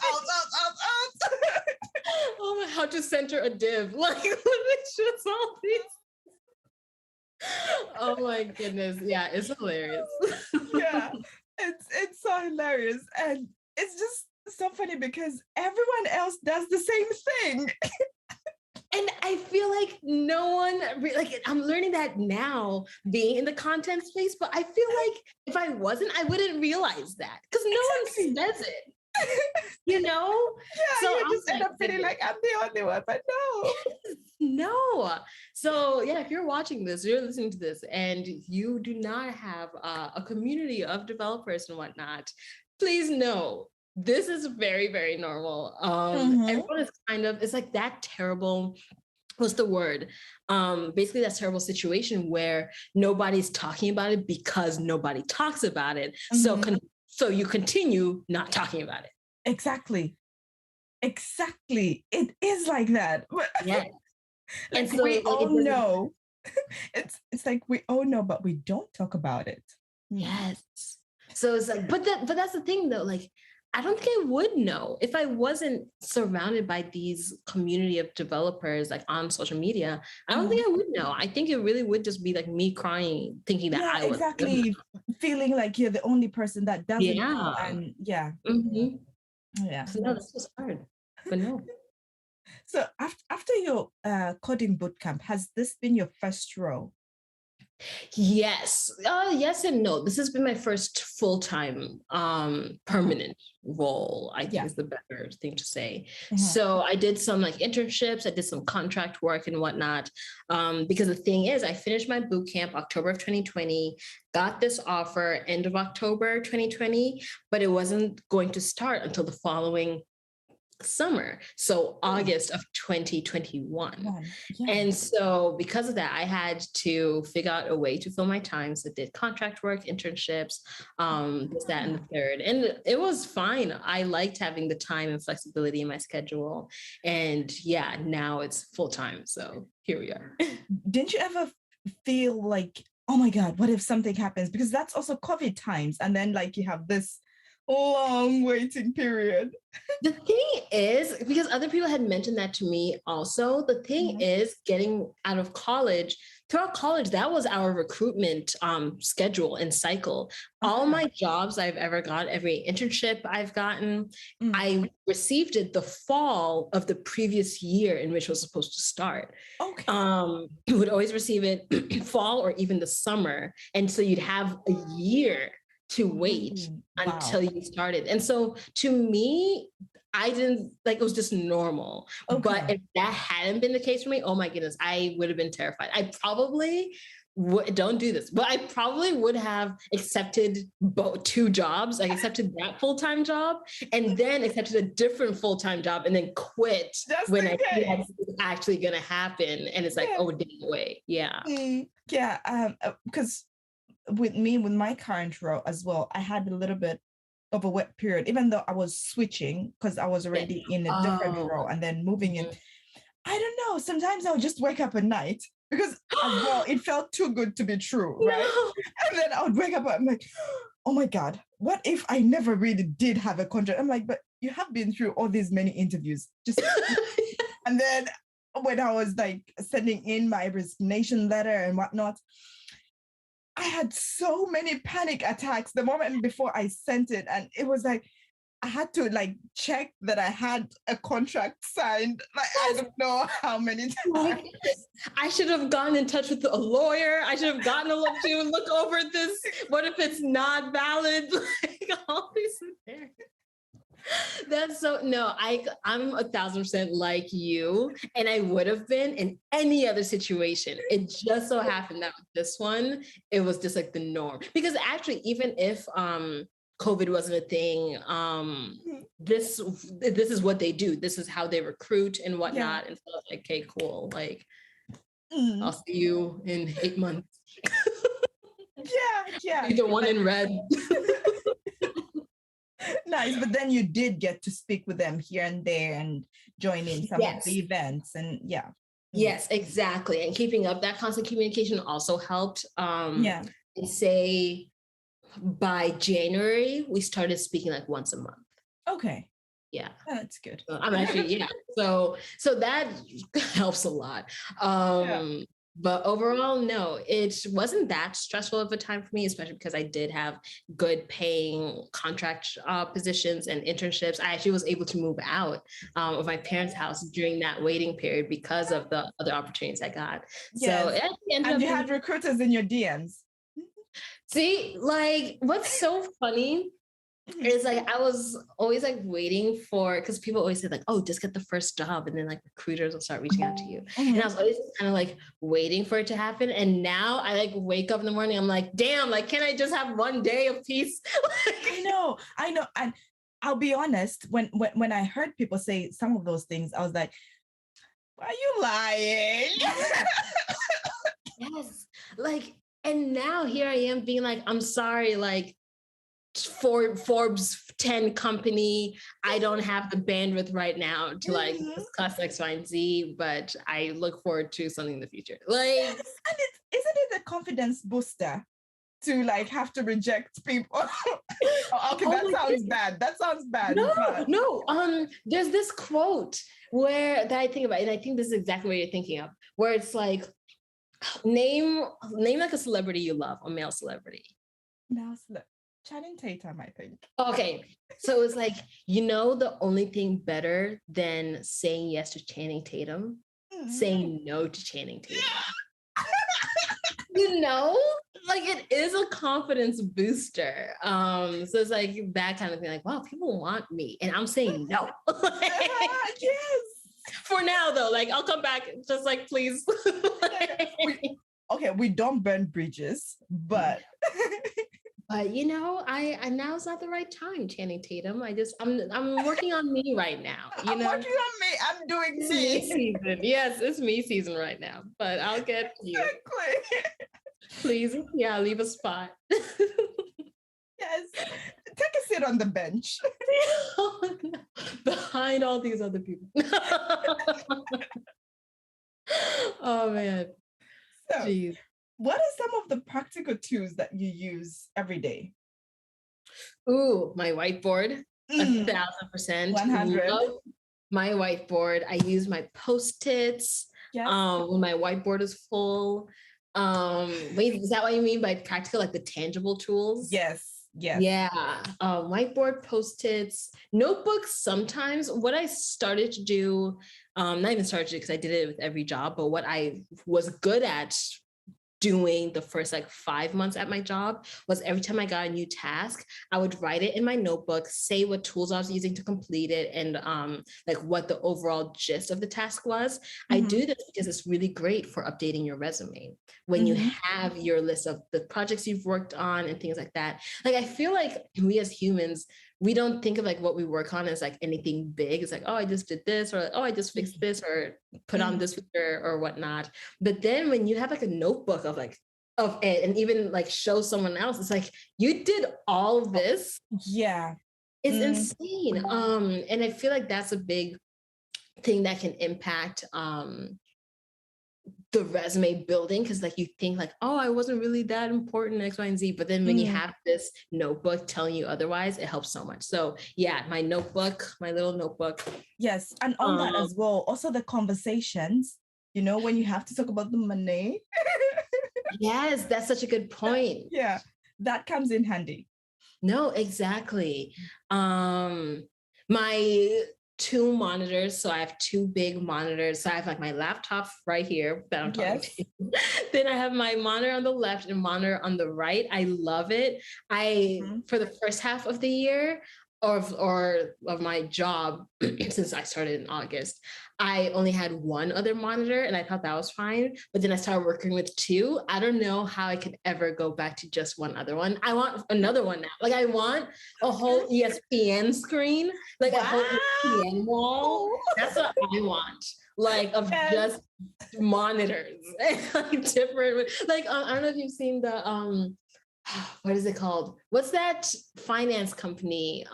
[SPEAKER 2] Oh, how to center a div, like it's just all these. Oh my goodness, yeah, it's hilarious.
[SPEAKER 1] Yeah, it's so hilarious, and it's just so funny because everyone else does the same thing.
[SPEAKER 2] And I feel like no one, like I'm learning that now being in the content space, but I feel like if I wasn't, I wouldn't realize that because no one says it, you know?
[SPEAKER 1] Yeah, so you just end up feeling like I'm the only one, but no.
[SPEAKER 2] No. So yeah, if you're watching this, you're listening to this, and you do not have a community of developers and whatnot, please know this is very, very normal. Everyone is kind of, it's like that terrible, what's the word? Basically that terrible situation where nobody's talking about it because nobody talks about it. So you continue not talking about it.
[SPEAKER 1] Exactly. It is like that.
[SPEAKER 2] Yeah.
[SPEAKER 1] And so we all know. It's like we all know, but we don't talk about it.
[SPEAKER 2] Yes. So it's like, but that's the thing though, like I don't think I would know if I wasn't surrounded by these community of developers like on social media. I don't think I would know. I think it really would just be like me crying, thinking that I was
[SPEAKER 1] exactly feeling like you're the only person that doesn't know. And yeah.
[SPEAKER 2] So no, this was hard, but no.
[SPEAKER 1] So after your coding bootcamp, has this been your first role?
[SPEAKER 2] Yes. Yes and no. This has been my first full-time permanent role, I think is the better thing to say. So I did some like internships, I did some contract work and whatnot. Because the thing is, I finished my boot camp October of 2020, got this offer end of October 2020, but it wasn't going to start until the following summer, so August of 2021.
[SPEAKER 1] Yeah.
[SPEAKER 2] And so because of that, I had to figure out a way to fill my time. So I did contract work, internships, this, that, and the third. And it was fine. I liked having the time and flexibility in my schedule. And yeah, now it's full time. So here we are.
[SPEAKER 1] Didn't you ever feel like, oh my God, what if something happens? Because that's also COVID times. And then like you have this long waiting period.
[SPEAKER 2] The thing is, because other people had mentioned that to me also, the thing is getting out of college, throughout college, that was our recruitment schedule and cycle. All my jobs I've ever got, every internship I've gotten, I received it the fall of the previous year in which it was supposed to start. You would always receive it fall or even the summer. And so you'd have a year to wait until you started. And so to me, I didn't like, it was just normal. But if that hadn't been the case for me, oh my goodness, I would have been terrified. I probably don't do this, but I probably would have accepted both 2 jobs. I accepted that full-time job and then accepted a different full-time job and then quit when I knew that was actually going to happen. And it's like, oh, damn way. Yeah.
[SPEAKER 1] Because with my current role as well, I had a little bit of a wet period, even though I was switching because I was already in a different role and then moving in. I don't know. Sometimes I would just wake up at night because as well, it felt too good to be true, right? And then I would wake up and I'm like, oh my God, what if I never really did have a contract? I'm like, but you have been through all these many interviews. And then when I was like sending in my resignation letter and whatnot, I had so many panic attacks the moment before I sent it. And it was like, I had to like check that I had a contract signed. Like, I don't know how many times.
[SPEAKER 2] I should have gotten in touch with a lawyer. I should have gotten a look to look over this. What if it's not valid? Like all these things. That's so, no, I'm 1,000% like you, and I would have been in any other situation. It just so happened that with this one, it was just like the norm. Because actually, even if COVID wasn't a thing, this is what they do. This is how they recruit and whatnot. And so like, okay, cool. Like, I'll see you in 8 months. The one in red.
[SPEAKER 1] Nice, but then you did get to speak with them here and there and join in some of the events and
[SPEAKER 2] Yes, exactly. And keeping up that constant communication also helped. And say by January, we started speaking like once a month.
[SPEAKER 1] Okay.
[SPEAKER 2] Yeah.
[SPEAKER 1] That's good.
[SPEAKER 2] I'm actually, So that helps a lot. But overall, no, it wasn't that stressful of a time for me, especially because I did have good paying contract positions and internships. I actually was able to move out of my parents' house during that waiting period because of the other opportunities I got.
[SPEAKER 1] Yes. So and you had recruiters in your DMs.
[SPEAKER 2] See, like what's so funny is like I was always like waiting for, because people always say like, oh, just get the first job and then like recruiters will start reaching out to you. And I was always kind of like waiting for it to happen. And now I like wake up in the morning, I'm like, damn, like can I just have one day of peace?
[SPEAKER 1] I know. And I'll be honest, when I heard people say some of those things, I was like, are you lying?
[SPEAKER 2] Yes. Like, and now here I am being like, I'm sorry, like for Forbes 10 company, I don't have the bandwidth right now to like discuss X, Y, and Z, but I look forward to something in the future. Like,
[SPEAKER 1] and isn't it a confidence booster to like have to reject people? Okay, that sounds bad. That sounds bad.
[SPEAKER 2] No. There's this quote that I think about, and I think this is exactly what you're thinking of, where it's like, name like a celebrity you love, a male celebrity.
[SPEAKER 1] Channing Tatum, I think.
[SPEAKER 2] Okay. So it's like, the only thing better than saying yes to Channing Tatum, saying no to Channing Tatum. Like it is a confidence booster. So it's like that kind of thing, like, wow, people want me and I'm saying no.
[SPEAKER 1] Yes.
[SPEAKER 2] For now though, like I'll come back, just like, please.
[SPEAKER 1] We don't burn bridges, but
[SPEAKER 2] But I now's not the right time, Channing Tatum. I'm working on me right now.
[SPEAKER 1] I'm working on me. I'm doing
[SPEAKER 2] It's
[SPEAKER 1] me.
[SPEAKER 2] me season. Yes, it's me season right now. But I'll get to you.
[SPEAKER 1] Exactly.
[SPEAKER 2] Please, yeah, leave a spot.
[SPEAKER 1] Yes. Take a seat on the bench.
[SPEAKER 2] Behind all these other people. Oh man.
[SPEAKER 1] So,
[SPEAKER 2] Jeez.
[SPEAKER 1] what are some of the practical tools that you use every day?
[SPEAKER 2] Ooh, my whiteboard. 1,000%.
[SPEAKER 1] 100.
[SPEAKER 2] Love my whiteboard. I use my Post-its.
[SPEAKER 1] Yes.
[SPEAKER 2] When my whiteboard is full. Wait, is that what you mean by practical, like the tangible tools?
[SPEAKER 1] Yes. Yes.
[SPEAKER 2] Yeah. Whiteboard, Post-its, notebooks. Sometimes what I started to do, not even started because I did it with every job, but what I was good at doing the first like 5 months at my job was every time I got a new task, I would write it in my notebook, say what tools I was using to complete it, and like what the overall gist of the task was. I do this because it's really great for updating your resume when you have your list of the projects you've worked on and things like that. Like I feel like we as humans, we don't think of like what we work on as like anything big. It's like, oh, I just did this, or oh, I just fixed this, or put on this feature or whatnot. But then when you have like a notebook of it and even like show someone else, it's like you did all this.
[SPEAKER 1] Yeah.
[SPEAKER 2] It's insane. And I feel like that's a big thing that can impact the resume building, because like you think like, oh, I wasn't really that important, X, Y, and Z. But then when you have this notebook telling you otherwise, it helps so much. So yeah, my little notebook.
[SPEAKER 1] Yes. And on that as well, also the conversations, when you have to talk about the money.
[SPEAKER 2] Yes, that's such a good point.
[SPEAKER 1] Yeah, that comes in handy.
[SPEAKER 2] No, exactly. My 2 monitors. So I have 2 big monitors. So I have like my laptop right here that I'm talking to. Then I have my monitor on the left and monitor on the right. I love it. For the first half of the year or of my job, since I started in August, I only had 1 other monitor and I thought that was fine. But then I started working with 2. I don't know how I could ever go back to just 1 other one. I want another one now. Like I want a whole ESPN screen, like a whole ESPN wall. That's what I want. Like of just monitors, like different. Like I don't know if you've seen the what is it called? What's that finance company?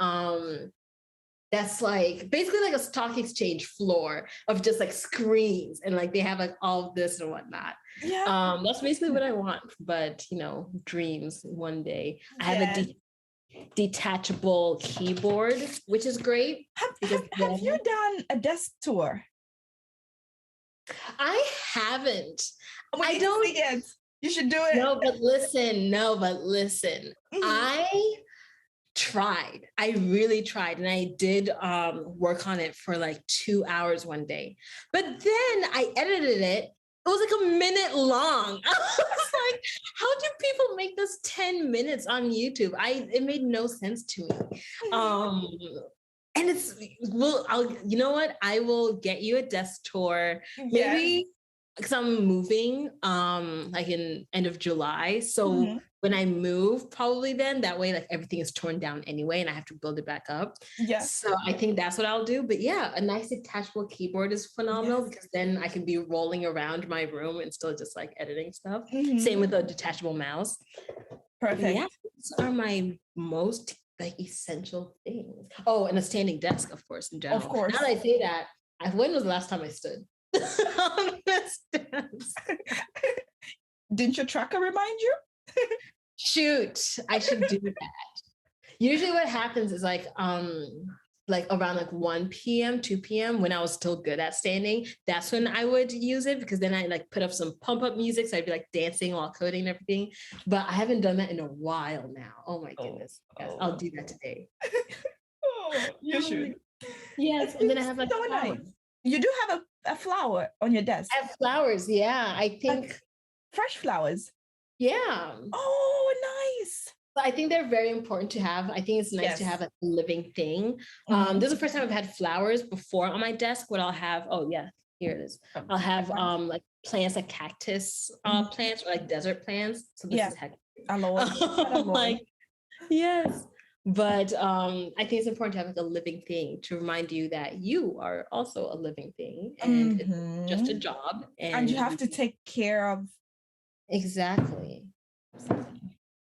[SPEAKER 2] That's like basically like a stock exchange floor of just like screens, and like they have like all of this and whatnot. Yeah. That's basically what I want. But dreams one day. I have a detachable keyboard, which is great.
[SPEAKER 1] Have you done a desk tour?
[SPEAKER 2] I haven't.
[SPEAKER 1] I don't yet. You should do it.
[SPEAKER 2] No, but listen. I tried. I really tried. And I did work on it for like 2 hours one day. But then I edited it. It was like a minute long. I was like, how do people make this 10 minutes on YouTube? It made no sense to me. And you know what? I will get you a desk tour. Maybe because I'm moving like in end of July. So when I move, probably then that way, like everything is torn down anyway, and I have to build it back up. Yeah. So I think that's what I'll do. But yeah, a nice detachable keyboard is phenomenal because then I can be rolling around my room and still just like editing stuff. Same with a detachable mouse. Perfect. Yeah, these are my most like essential things. Oh, and a standing desk, of course, in general. Of course. Now that I say that, when was the last time I stood on this desk?
[SPEAKER 1] Didn't your tracker remind you?
[SPEAKER 2] Shoot, I should do that. Usually what happens is like around like 1 p.m., 2 p.m. when I was still good at standing, that's when I would use it because then I like put up some pump up music. So I'd be like dancing while coding and everything. But I haven't done that in a while now. Oh my goodness. Yes, I'll do that today.
[SPEAKER 1] You should.
[SPEAKER 2] Yes. And then I have like
[SPEAKER 1] so nice. You do have a flower on your desk.
[SPEAKER 2] I have flowers. Yeah. I think
[SPEAKER 1] like fresh flowers.
[SPEAKER 2] Yeah.
[SPEAKER 1] Oh, nice.
[SPEAKER 2] I think they're very important to have. I think it's nice to have a living thing. This is the first time I've had flowers before on my desk. What I'll have, here it is. I'll have like plants, like cactus plants or like desert plants. So this is heck.
[SPEAKER 1] I love it.
[SPEAKER 2] Like Yes. But I think it's important to have like a living thing to remind you that you are also a living thing and it's just a job.
[SPEAKER 1] And you have to take care of.
[SPEAKER 2] Exactly.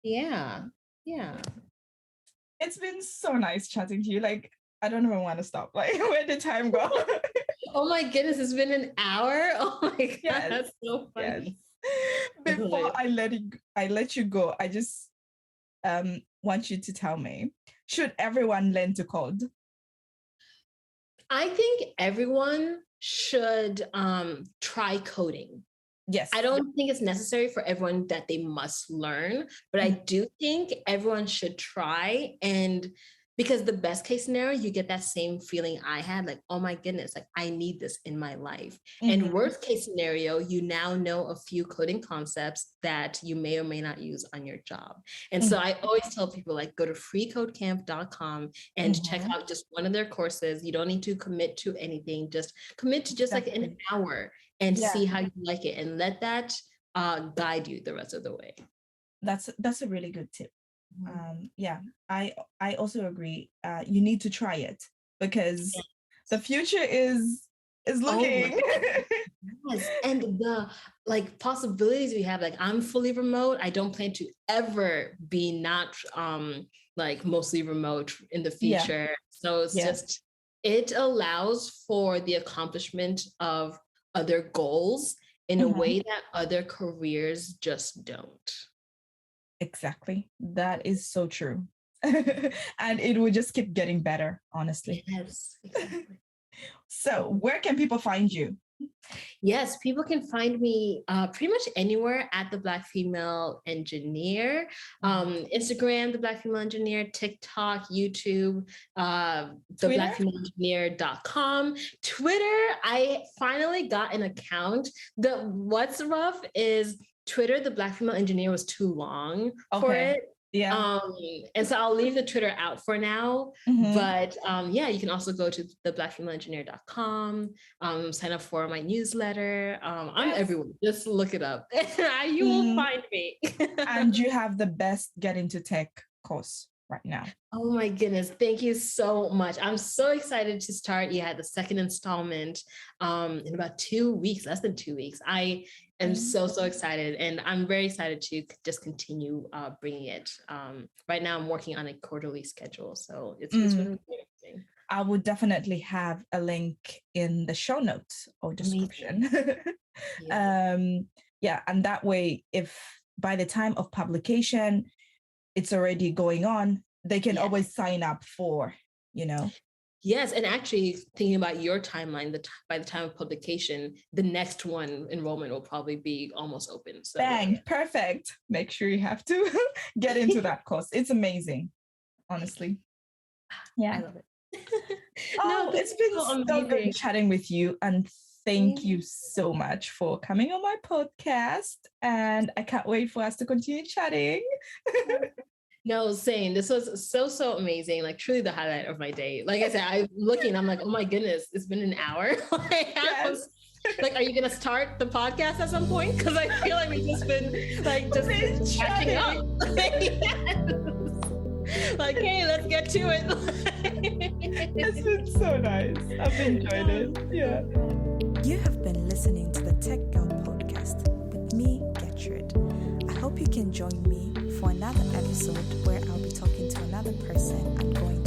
[SPEAKER 2] Yeah. Yeah.
[SPEAKER 1] It's been so nice chatting to you. Like, I don't even want to stop. Like, where did time go?
[SPEAKER 2] Oh my goodness, it's been an hour. Oh my god,
[SPEAKER 1] Yes.
[SPEAKER 2] that's so funny.
[SPEAKER 1] Yes. Before I let you go, I just want you to tell me, should everyone learn to code?
[SPEAKER 2] I think everyone should try coding.
[SPEAKER 1] Yes.
[SPEAKER 2] I don't think it's necessary for everyone that they must learn, but I do think everyone should try. And because the best case scenario, you get that same feeling I had, like, oh my goodness, like I need this in my life. And worst case scenario, you now know a few coding concepts that you may or may not use on your job. And so I always tell people, like, go to freecodecamp.com and check out just one of their courses. You don't need to commit to anything, just commit to just like an hour and see how you like it, and let that guide you the rest of the way.
[SPEAKER 1] That's a really good tip. Yeah, I also agree. You need to try it because the future is looking.
[SPEAKER 2] Yes, and the like possibilities we have. Like, I'm fully remote. I don't plan to ever be not like mostly remote in the future. So it's just, it allows for the accomplishment of other goals in a way that other careers just don't.
[SPEAKER 1] Exactly. That is so true. And it will just keep getting better, honestly.
[SPEAKER 2] Yes, exactly.
[SPEAKER 1] So where can people find you?
[SPEAKER 2] Yes, people can find me pretty much anywhere at the Black Female Engineer. Instagram, the Black Female Engineer, TikTok, YouTube, theblackfemaleengineer.com. Twitter, I finally got an account. What's rough is Twitter, the Black Female Engineer, was too long for it. Yeah. And so I'll leave the Twitter out for now. But yeah, you can also go to theblackfemaleengineer.com, sign up for my newsletter. I'm everywhere. Just look it up. You will find me.
[SPEAKER 1] And you have the best Get Into Tech course right now.
[SPEAKER 2] Oh my goodness. Thank you so much. I'm so excited to start. Yeah, the second installment in about 2 weeks, less than 2 weeks. I am so excited, and I'm very excited to just continue bringing it. Right now I'm working on a quarterly schedule, so it's been really amazing.
[SPEAKER 1] I would definitely have a link in the show notes or description. Yeah, and that way, if by the time of publication it's already going on, they can always sign up for,
[SPEAKER 2] Yes, and actually thinking about your timeline, by the time of publication, the next one enrollment will probably be almost open. So
[SPEAKER 1] bang, perfect. Make sure you have to get into that course. It's amazing, honestly. Yeah, I love it. It's been so good chatting with you, and thank you so much for coming on my podcast. And I can't wait for us to continue chatting.
[SPEAKER 2] No, same. This was so amazing. Like, truly the highlight of my day. Like I said, I'm like, oh my goodness, it's been an hour. Like, are you gonna start the podcast at some point? Because I feel like we've just been like just catching up. Like, hey, let's get to it.
[SPEAKER 1] It's been so nice. I've enjoyed it. Yeah. You have been listening to the Tech Girl podcast with me, Gertrude. I hope you can join me for another episode where I'll be talking to another person and going